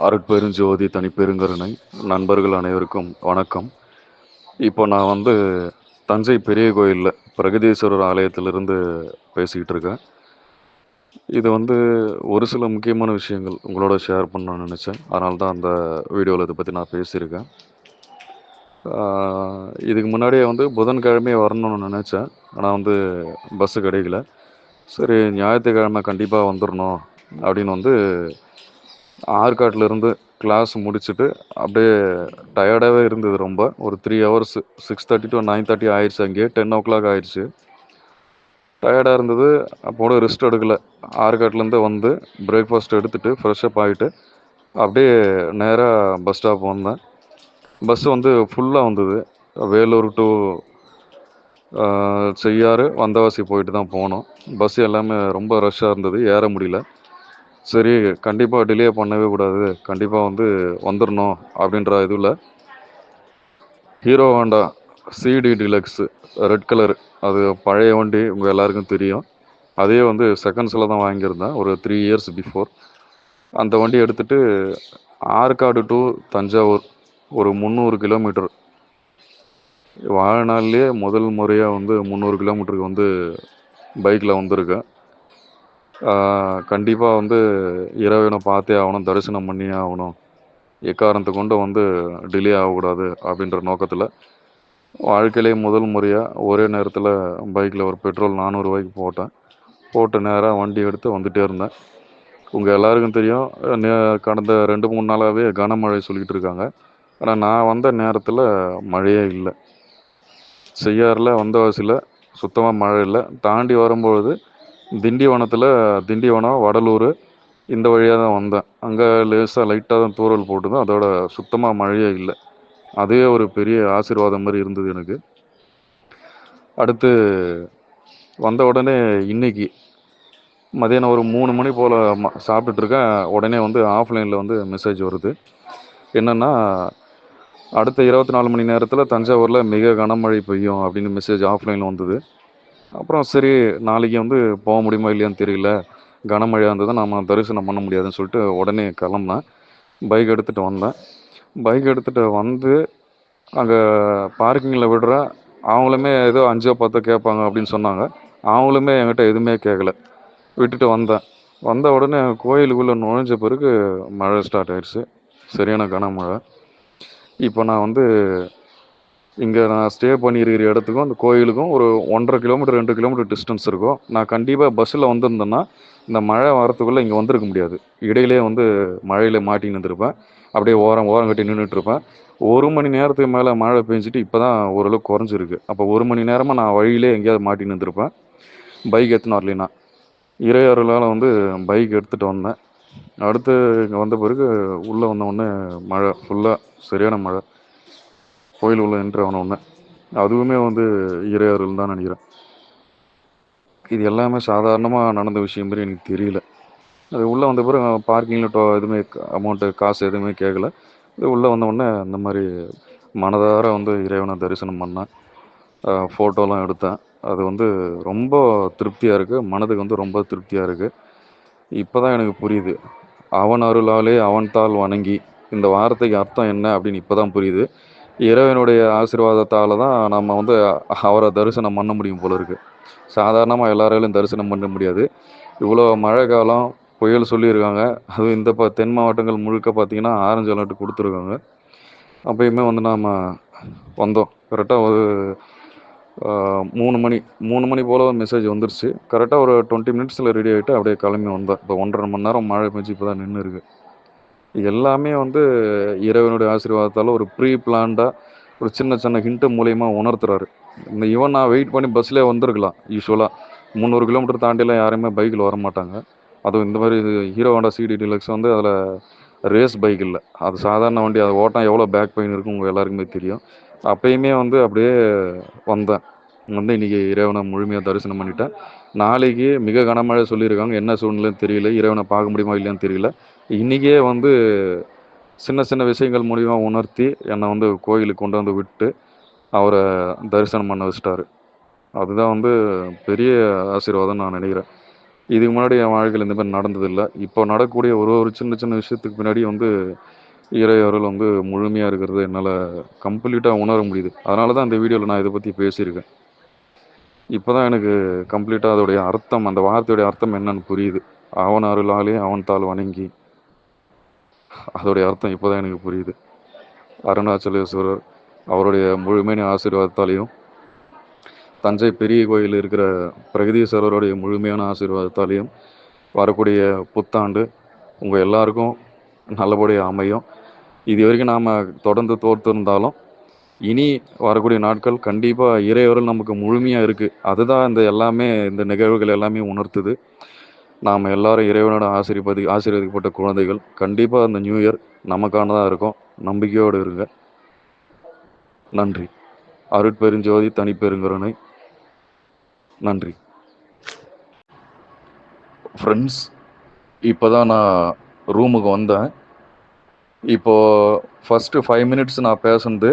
அருட்பெருஞ்சோதி தனிப்பெருங்கருணை நண்பர்கள் அனைவருக்கும் வணக்கம். இப்போ நான் தஞ்சை பெரிய கோயிலில் பிரகதீஸ்வரர் ஆலயத்திலிருந்து பேசிக்கிட்டு இருக்கேன். இது ஒரு சில முக்கியமான விஷயங்கள் உங்களோட ஷேர் பண்ணணும்னு நினச்சேன். அதனால தான் அந்த வீடியோவில் இதை பற்றி நான் பேசியிருக்கேன். இதுக்கு முன்னாடியே புதன்கிழமையே வரணும்னு நினச்சேன். ஆனால் பஸ்ஸு கிடைக்கல. சரி, ஞாயிற்றுக்கிழமை கண்டிப்பாக வந்துடணும் அப்படின்னு ஆற்காட்டிலேருந்து கிளாஸ் முடிச்சுட்டு அப்படியே டயர்டாகவே இருந்தது. ரொம்ப ஒரு 3 ஹவர்ஸ் 6:30 to 9:30 ஆயிடுச்சு. அங்கேயே 10 o'clock ஆயிடுச்சு. டயர்டாக இருந்தது. அப்போட ரெஸ்ட் எடுக்கலை. ஆற்காட்டிலேருந்து பிரேக்ஃபாஸ்ட் எடுத்துகிட்டு ஃப்ரெஷ்அப் ஆகிட்டு அப்படியே நேராக பஸ் ஸ்டாப் வந்தேன். பஸ்ஸு ஃபுல்லாக வந்தது. வேலூர் டு செய்யாறு வந்தவாசி போயிட்டு தான் போனோம். பஸ் எல்லாமே ரொம்ப ரஷ்ஷாக இருந்தது, ஏற முடியல. சரி, கண்டிப்பாக டிலே பண்ணவே கூடாது, கண்டிப்பாக வந்துடணும் அப்படின்ற இதில் Hero Honda CD deluxe red colour, அது பழைய வண்டி, உங்கள் எல்லாருக்கும் தெரியும். அதே செகண்ட்ஸில் தான் வாங்கியிருந்தேன் ஒரு 3 years பிஃபோர். அந்த வண்டி எடுத்துகிட்டு ஆற்காடு டு தஞ்சாவூர் ஒரு 300 கிலோமீட்டர். வாழ்நாள்லேயே முதல் முறையாக 300 கிலோமீட்டருக்கு பைக்கில் வந்திருக்கேன். கண்டிப்பாக இறைவனை பார்த்தே ஆகணும், தரிசனம் பண்ணியே ஆகணும், எக்காரணத்தை கொண்டு டிலே ஆகக்கூடாது அப்படின்ற நோக்கத்தில் வாழ்க்கையிலே முதல் முறையாக ஒரே நேரத்தில் பைக்கில் ஒரு பெட்ரோல் 400 ரூபாய்க்கு போட்டு நேராக வண்டி எடுத்து வந்துகிட்டே இருந்தேன். உங்கள் எல்லாருக்கும் தெரியும், கடந்த 2-3 நாளாகவே கனமழை சொல்லிகிட்டு இருக்காங்க. ஆனால் நான் வந்த நேரத்தில் மழையே இல்லை. செய்யாறில் வந்தவாசியில் சுத்தமாக மழை இல்லை. தாண்டி வரும்பொழுது திண்டிவனம் வடலூர் இந்த வழியாக தான் வந்தேன். அங்கே லேசாக லைட்டாக தான் தூறல் போட்டுதான், அதோட சுத்தமாக மழையே இல்லை. அதே ஒரு பெரிய ஆசீர்வாதம் மாதிரி இருந்தது எனக்கு. அடுத்து வந்த உடனே இன்னைக்கு மதியானம் ஒரு 3 மணி போல் சாப்பிட்டுட்ருக்கேன். உடனே ஆஃப்லைனில் மெசேஜ் வருது. என்னென்னா, அடுத்த 24 மணி நேரத்தில் தஞ்சாவூரில் மிக கனமழை பெய்யும் அப்படின்னு மெசேஜ் ஆஃப்லைனில் வந்தது. அப்புறம் சரி, நாளைக்கு போக முடியுமா இல்லையான்னு தெரியல, கனமழையாக இருந்தது, நம்ம தரிசனம் பண்ண முடியாதுன்னு சொல்லிட்டு உடனே கிளம்புனேன். பைக் எடுத்துகிட்டு வந்தேன். பைக் எடுத்துகிட்டு அங்கே பார்க்கிங்கில் விடுறேன். அவங்களுமே ஏதோ 5-10 கேட்பாங்க அப்படின்னு சொன்னாங்க. அவங்களுமே என்கிட்ட எதுவுமே கேட்கல. விட்டுட்டு வந்த உடனே கோயிலுக்குள்ளே நுழைஞ்ச பிறகு மழை ஸ்டார்ட் ஆயிடுச்சு. சரியான கனமழை. இப்போ நான் இங்கே நான் ஸ்டே பண்ணியிருக்கிற இடத்துக்கும் அந்த கோயிலுக்கும் ஒரு 1.5 கிலோமீட்டர் 2 கிலோமீட்டர் டிஸ்டன்ஸ் இருக்கும். நான் கண்டிப்பாக பஸ்ஸில் வந்திருந்தேன்னா இந்த மழை வரத்துக்குள்ளே இங்கே வந்திருக்க முடியாது. இடையிலே மழையில் மாட்டி நின்றுருப்பேன். அப்படியே ஓரம் கட்டி நின்றுட்டுருப்பேன். 1 மணி நேரத்துக்கு மேலே மழை பெஞ்சிட்டு இப்போ தான் ஓரளவுக்கு குறைஞ்சிருக்கு. அப்போ 1 மணி நேரமாக நான் வழியிலே எங்கேயாவது மாட்டி நின்றுருப்பேன், பைக் எடுத்துன்னு வரலைன்னா. இறையருளால் பைக் எடுத்துகிட்டு வந்தேன். அடுத்து இங்கே வந்த பிறகு உள்ளே வந்தவுடனே மழை ஃபுல்லாக சரியான மழை. கோயில் உள்ள என்ட்ரு ஆனவுடனே அதுவுமே இறையருள் தான் நினைக்கிறேன். இது எல்லாமே சாதாரணமாக நடந்த விஷயம் மாதிரி எனக்கு தெரியல. அது உள்ளே வந்த பிறகு பார்க்கிங்கில் எதுவுமே அமௌண்ட்டு காசு எதுவுமே கேட்கல. இது உள்ளே வந்தவுடனே இந்த மாதிரி மனதார இறைவனை தரிசனம் பண்ணேன். ஃபோட்டோலாம் எடுத்தேன். அது ரொம்ப திருப்தியாக இருக்குது. மனதுக்கு ரொம்ப திருப்தியாக இருக்குது. இப்போ தான் எனக்கு புரியுது, அவன் அருளாலே அவன் தாள் வணங்கி, இந்த வார்த்தைக்கு அர்த்தம் என்ன அப்படின்னு இப்போ தான் புரியுது. இறைவனுடைய ஆசீர்வாதத்தால் தான் நம்ம அவரை தரிசனம் பண்ண முடியும் போல இருக்குது. சாதாரணமாக எல்லாராலையும் தரிசனம் பண்ண முடியாது. இவ்வளோ மழை காலம், புயல் சொல்லியிருக்காங்க. அதுவும் இந்த தென் மாவட்டங்கள் முழுக்க பார்த்திங்கன்னா ஆரஞ்சு அலர்ட் கொடுத்துருக்காங்க. அப்பயுமே நாம் வந்தோம். கரெக்டாக ஒரு 3 மணி போல் மெசேஜ் வந்துருச்சு. கரெக்டாக ஒரு 20 மினிட்ஸில் ரெடி ஆகிட்டு அப்படியே கிளம்பி வந்தேன். இப்போ 1.5 மணி நேரம் மழை பெஞ்சு இப்போ தான் நின்று இருக்குது. எல்லாமே இறைவனுடைய ஆசீர்வாதத்தால் ஒரு ப்ரீ பிளான்டாக ஒரு சின்ன ஹிண்ட்டு மூலயமா உணர்த்துறாரு. ஈவன் நான் வெயிட் பண்ணி பஸ்லேயே வந்திருக்கலாம். யூஸ்வலாக 300 கிலோமீட்டர் தாண்டிலாம் யாருமே பைக்கில் வர மாட்டாங்க. அதுவும் இந்த மாதிரி ஹீரோ ஹோண்டா சிடி டிலக்ஸ் அதில் ரேஸ் பைக் இல்லை, அது சாதாரண வண்டி. அதை ஓட்டம் எவ்வளோ பேக் பெயின் இருக்கும் உங்கள் எல்லாருக்குமே தெரியும். அப்பயுமே அப்படியே வந்தேன். இன்றைக்கி இறைவனை முழுமையாக தரிசனம் பண்ணிட்டேன். நாளைக்கு மிக கனமழை சொல்லியிருக்காங்க. என்ன சூழ்நிலைன்னு தெரியல, இறைவனை பார்க்க முடியுமா இல்லையான்னு தெரியல. இன்றைக்கே சின்ன விஷயங்கள் மூலிமா உணர்த்தி என்னை கோயிலுக்கு கொண்டு விட்டு அவரை தரிசனம் பண்ண வச்சிட்டாரு. அதுதான் பெரிய ஆசீர்வாதம் நான் நினைக்கிறேன். இதுக்கு முன்னாடி என் வாழ்க்கையில் இந்த மாதிரி நடந்ததில்லை. இப்போ நடக்கக்கூடிய ஒரு ஒரு சின்ன சின்ன விஷயத்துக்கு பின்னாடி வந்து இறை அருள் வந்து முழுமையாக இருக்கிறது என்னால் கம்ப்ளீட்டாக உணர முடியுது. அதனால தான் இந்த வீடியோவில் நான் இதை பற்றி பேசியிருக்கேன். இப்போ தான் எனக்கு கம்ப்ளீட்டாக அதோடைய அர்த்தம், அந்த வார்த்தையுடைய அர்த்தம் என்னன்னு புரியுது. அவன் அருளாலே அவன் தாள் வணங்கி, அதோடைய அர்த்தம் இப்போ தான் எனக்கு புரியுது. அருணாச்சலேஸ்வரர் அவருடைய முழுமையான ஆசீர்வாதத்தாலையும், தஞ்சை பெரிய கோயில் இருக்கிற பிரகதீஸ்வரருடைய முழுமையான ஆசீர்வாதத்தாலையும் வரக்கூடிய புத்தாண்டு உங்கள் எல்லாருக்கும் நல்லபடியாக அமையும். இது வரைக்கும் நாம் தொடர்ந்து தோற்றிருந்தாலும் இனி வரக்கூடிய நாட்கள் கண்டிப்பாக இறைவர்கள் நமக்கு முழுமையாக இருக்குது. அதுதான் இந்த எல்லாமே, இந்த நிகழ்வுகள் எல்லாமே உணர்த்துது. நாம் எல்லாரும் இறைவனோட ஆசீர்வதிக்கப்பட்ட குழந்தைகள். கண்டிப்பாக அந்த நியூ இயர் நமக்கானதாக இருக்கும். நம்பிக்கையோடு இருங்க. நன்றி. அருட்பெருஞ்சோதி தனிப்பெருங்கருணை. நன்றி ஃப்ரெண்ட்ஸ். இப்போ தான் நான் ரூமுக்கு வந்தேன். இப்போது ஃபஸ்ட்டு 5 மினிட்ஸ் நான் பேசுனது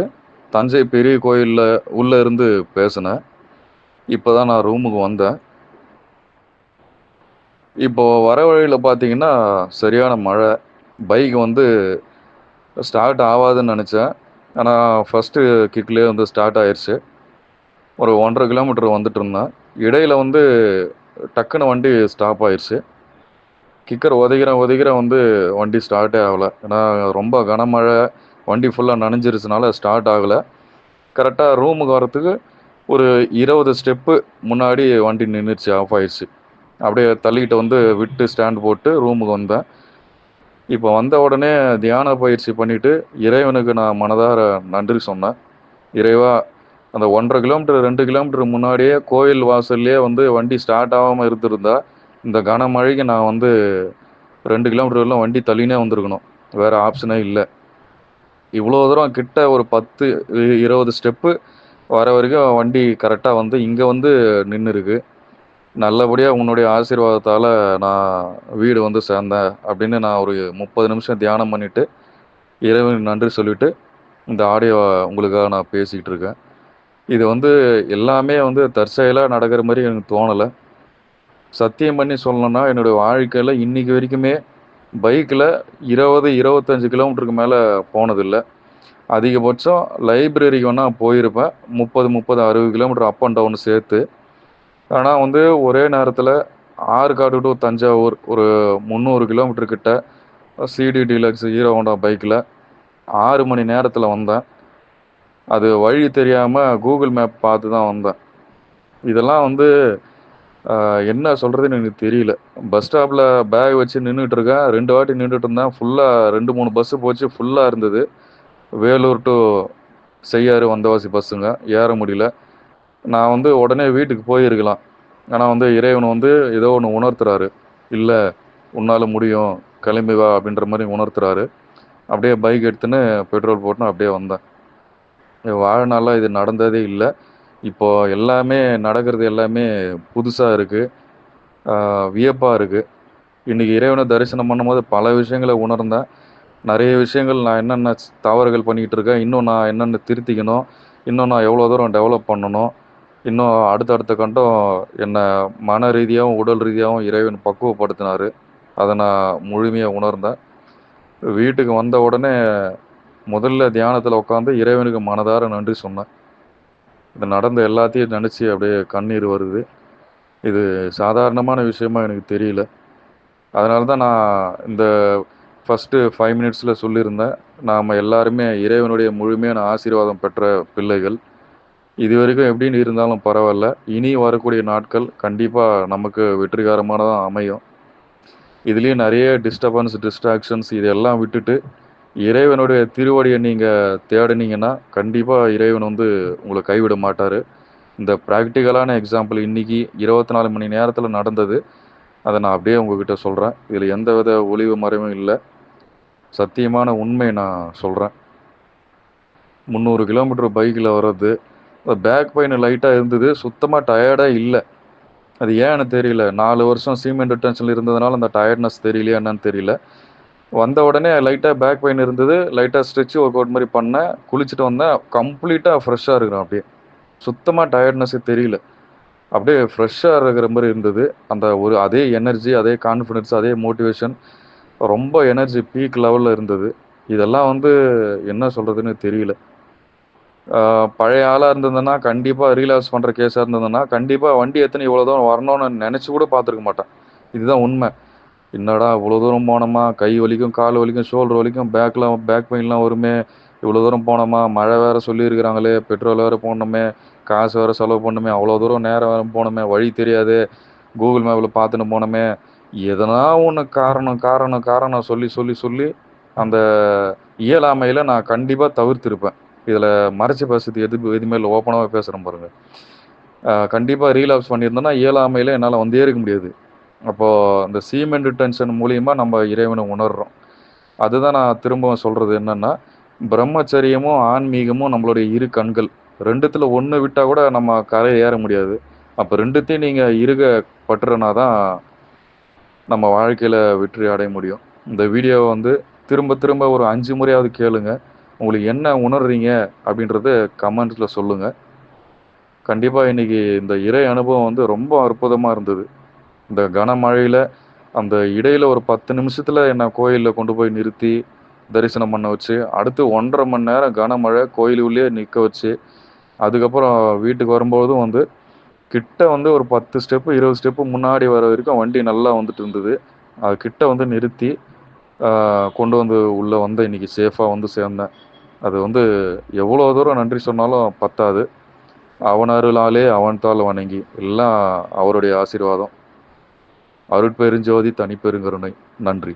தஞ்சை பெரிய கோயிலில் உள்ளே இருந்து பேசினேன். இப்போ தான் நான் ரூமுக்கு வந்தேன். இப்போது வர வழியில் பார்த்தீங்கன்னா சரியான மழை. பைக் வந்து ஸ்டார்ட் ஆகாதுன்னு நினச்சேன். ஆனால் ஃபஸ்ட்டு கிக்லேயே வந்து ஸ்டார்ட் ஆயிடுச்சு. ஒரு 1.5 கிலோமீட்டர் வந்துட்டு இருந்தேன். இடையில் வந்து டக்குன்னு வண்டி ஸ்டாப் ஆயிடுச்சு. கிக்கர் ஒதைகிற வந்து வண்டி ஸ்டார்ட்டே ஆகலை. ஏன்னா ரொம்ப கனமழை, வண்டி ஃபுல்லாக நனைஞ்சிருச்சுனால ஸ்டார்ட் ஆகலை. கரெக்டாக ரூமுக்கு வரத்துக்கு ஒரு 20 ஸ்டெப்பு முன்னாடி வண்டி நின்றுச்சு, ஆஃப் ஆயிடுச்சு. அப்படியே தள்ளிக்கிட்டு வந்து விட்டு ஸ்டாண்ட் போட்டு ரூமுக்கு வந்தேன். இப்போ வந்த உடனே தியான பயிற்சி பண்ணிவிட்டு இறைவனுக்கு நான் மனதார நன்றி சொன்னேன். இறைவா, அந்த 1.5 கிலோமீட்டர் 2 கிலோமீட்டர் முன்னாடியே கோயில் வாசல்லையே வந்து வண்டி ஸ்டார்ட் ஆகாமல் இருந்திருந்தா இந்த கனமழைக்கு நான் வந்து 2 கிலோமீட்டர்லாம் வண்டி தள்ளினே வந்திருக்கணும். வேறு ஆப்ஷனே இல்லை. இவ்வளோ தூரம் கிட்ட ஒரு 10-20 ஸ்டெப்பு வர வரைக்கும் வண்டி கரெக்டாக வந்து இங்கே வந்து நின்று இருக்கு. நல்லபடியாக உன்னுடைய ஆசீர்வாதத்தால் நான் வீடு வந்து சேர்ந்தேன் அப்படின்னு நான் ஒரு 30 நிமிஷம் தியானம் பண்ணிவிட்டு இறைவனுக்கு நன்றி சொல்லிவிட்டு இந்த ஆடியோ உங்களுக்காக நான் பேசிக்கிட்டு இருக்கேன். இது வந்து எல்லாமே வந்து தற்செயலாக நடக்கிற மாதிரி எனக்கு தோணலை. சத்தியம் பண்ணி சொல்லணும்னா என்னுடைய வாழ்க்கையில் இன்றைக்கி வரைக்குமே பைக்கில் 20-25 கிலோமீட்டருக்கு மேலே போனதில்லை. அதிகபட்சம் லைப்ரரிக்கு வேணால் போயிருப்பேன். 30-60 கிலோமீட்டர் அப் அண்ட் டவுன் சேர்த்து. ஆனால் வந்து ஒரே நேரத்தில் ஆற்காடு டு தஞ்சாவூர் ஒரு 300 கிலோமீட்டர் கிட்ட சிடி டீலக்ஸ் ஹீரோ ஹோண்டா பைக்கில் 6 மணி நேரத்தில் வந்தேன். அது வழி தெரியாமல் கூகுள் மேப் பார்த்து தான் வந்தேன். இதெல்லாம் வந்து என்ன சொல்கிறதுன்னு எனக்கு தெரியல. பஸ் ஸ்டாப்பில் பேக் வச்சு நின்றுட்டு இருக்கேன். 2 வாட்டி நின்றுட்டு இருந்தேன். ஃபுல்லாக 2-3 பஸ்ஸு போச்சு, ஃபுல்லாக இருந்தது. வேலூர் டு செய்யாறு வந்தவாசி பஸ்ஸுங்க, ஏற முடியல. நான் வந்து உடனே வீட்டுக்கு போயிருக்கலாம். ஆனால் வந்து இறைவன் வந்து ஏதோ ஒன்று உணர்த்துறாரு. இல்லை, உன்னால் முடியும், கிளம்பி வா அப்படின்ற மாதிரி உணர்த்துறாரு. அப்படியே பைக் எடுத்துன்னு பெட்ரோல் போட்டுன்னு அப்படியே வந்தேன். என் வாழ்நாளில் இது நடந்ததே இல்லை. இப்போது எல்லாமே நடக்கிறது எல்லாமே புதுசாக இருக்குது, வியப்பாக இருக்குது. இன்றைக்கி இறைவனை தரிசனம் பண்ணும்போது பல விஷயங்களை உணர்ந்தேன். நிறைய விஷயங்கள் நான் என்னென்ன தவறுகள் பண்ணிக்கிட்டு இருக்கேன், இன்னும் நான் என்னென்ன திருத்திக்கணும், இன்னும் நான் எவ்வளோ தூரம் டெவலப் பண்ணணும், இன்னும் அடுத்தடுத்த கட்டம் என்னை மன ரீதியாகவும் உடல் ரீதியாகவும் இறைவன் பக்குவப்படுத்தினார். அதை நான் முழுமையாக உணர்ந்தேன். வீட்டுக்கு வந்த உடனே முதல்ல தியானத்தில் உட்காந்து இறைவனுக்கு மனதார நன்றி சொன்னேன். இது நடந்த எல்லாத்தையும் நினச்சி அப்படியே கண்ணீர் வருது. இது சாதாரணமான விஷயமா எனக்கு தெரியல. அதனால தான் நான் இந்த ஃபஸ்ட்டு 5 மினிட்ஸில் சொல்லியிருந்தேன், நாம் எல்லாருமே இறைவனுடைய முழுமையான ஆசீர்வாதம் பெற்ற பிள்ளைகள். இது வரைக்கும் எப்படின்னு இருந்தாலும் பரவாயில்ல, இனி வரக்கூடிய நாட்கள் கண்டிப்பாக நமக்கு வெற்றிகரமானதாக அமையும். இதுலேயும் நிறைய டிஸ்ட்ராக்ஷன்ஸ் இதெல்லாம் விட்டுட்டு இறைவனுடைய திருவடியை நீங்கள் தேடினீங்கன்னா கண்டிப்பாக இறைவன் வந்து உங்களை கைவிட மாட்டார். இந்த ப்ராக்டிக்கலான எக்ஸாம்பிள் இன்றைக்கி 24 மணி நேரத்தில் நடந்தது. அதை நான் அப்படியே உங்ககிட்ட சொல்கிறேன். இதில் எந்த வித ஒளிவு மறைவும் இல்லை, சத்தியமான உண்மை நான் சொல்கிறேன். 300 கிலோமீட்டர் பைக்கில் வர்றது, பேக் பெயின் லைட்டாக இருந்தது, சுத்தமாக டயர்டாக இல்லை. அது ஏன்னு தெரியல. 4 வருஷம் சீமெண்ட் டென்ஷனில் இருந்ததுனால அந்த டயர்ட்னஸ் தெரியலையா என்னன்னு தெரியல. வந்த உடனே லைட்டாக பேக் பெயின் இருந்தது, லைட்டாக ஸ்ட்ரெச் ஒர்க் அவுட் மாதிரி பண்ணேன், குளிச்சுட்டு வந்தேன், கம்ப்ளீட்டாக ஃப்ரெஷ்ஷாக இருக்கிறேன். அப்படியே சுத்தமாக டயர்ட்னஸ்ஸே தெரியல. அப்படியே ஃப்ரெஷ்ஷாக இருக்கிற மாதிரி இருந்தது. அந்த ஒரு அதே எனர்ஜி, அதே கான்ஃபிடன்ஸ், அதே மோட்டிவேஷன், ரொம்ப எனர்ஜி பீக் லெவலில் இருந்தது. இதெல்லாம் வந்து என்ன சொல்கிறதுன்னு தெரியல. பழைய ஆளாக இருந்ததுன்னா கண்டிப்பாக ரீலாப்ஸ் பண்ணுற கேஸாக இருந்ததுன்னா கண்டிப்பாக வண்டி எத்தனை இவ்வளோ தூரம் வரணும்னு நினச்சி கூட பார்த்துருக்க மாட்டேன். இதுதான் உண்மை. என்னடா இவ்வளோ தூரம் போனோமா, கை வலிக்கும், கால் வலிக்கும், ஷோல்டர் வலிக்கும், பேக் பெயின்லாம் வருமே, இவ்வளோ தூரம் போனோமா, மழை வேறு சொல்லியிருக்கிறாங்களே, பெட்ரோல் வேறு போடணுமே, காசு வேறு செலவு பண்ணணுமே, அவ்வளோ தூரம் நேரம் வேறு போகணுமே, வழி தெரியாது, கூகுள் மேப்பில் பார்த்துன்னு போனோமே, எதனா ஒன்று காரணம் காரணம் காரணம் சொல்லி சொல்லி சொல்லி அந்த இயலாமையில் நான் கண்டிப்பாக தவிர்த்திருப்பேன். இதில் மறைச்சு பேசுறது எதுவுமே இல்லை, ஓப்பனாகவே பேசுகிறேன் பாருங்கள். கண்டிப்பாக ரீலாப்ஸ் பண்ணியிருந்தேன்னா இயலாமையில் என்னால் வந்தே இருக்க முடியாது. அப்போது அந்த சீமெண்ட் டென்ஷன் மூலியமா நம்ம இறைவனை உணர்றோம். அதுதான் நான் திரும்பவும் சொல்கிறது என்னென்னா, பிரம்மச்சரியமும் ஆன்மீகமும் நம்மளுடைய இரு கண்கள். 2த்துல 1 விட்டால் கூட நம்ம கரை ஏற முடியாது. அப்போ 2த்தையும் நீங்கள் இருக பற்றுனா தான் நம்ம வாழ்க்கையில் வெற்றி அடைய முடியும். இந்த வீடியோவை வந்து திரும்ப திரும்ப ஒரு 5 முறையாவது கேளுங்க. உங்களுக்கு என்ன உணர்றீங்க அப்படின்றத கமெண்ட்ஸில் சொல்லுங்கள். கண்டிப்பாக இன்றைக்கி இந்த இறை அனுபவம் வந்து ரொம்ப அற்புதமாக இருந்தது. இந்த கனமழையில் அந்த இடையில் ஒரு 10 நிமிஷத்தில் என்னை கோயிலில் கொண்டு போய் நிறுத்தி தரிசனம் பண்ண வச்சு, அடுத்து 1.5 மணி நேரம் கனமழை கோயிலுக்குள்ளேயே நிற்க வச்சு, அதுக்கப்புறம் வீட்டுக்கு வரும்போதும் வந்து கிட்ட வந்து ஒரு 10 ஸ்டெப்பு 20 ஸ்டெப்பு முன்னாடி வர வரைக்கும் வண்டி நல்லா வந்துட்டு இருந்தது. அது கிட்ட வந்து நிறுத்தி கொண்டு வந்து உள்ளே வந்து இன்றைக்கி சேஃபாக வந்து சேர்ந்தேன். அது வந்து எவ்வளோ தூரம் நன்றி சொன்னாலும் பத்தாது. அவன் அருளாலே அவன் தாள் வணங்கி எல்லாம் அவருடைய ஆசீர்வாதம். அருட்பெருஞ்சோதி தனிப்பெருங்கருணை. நன்றி.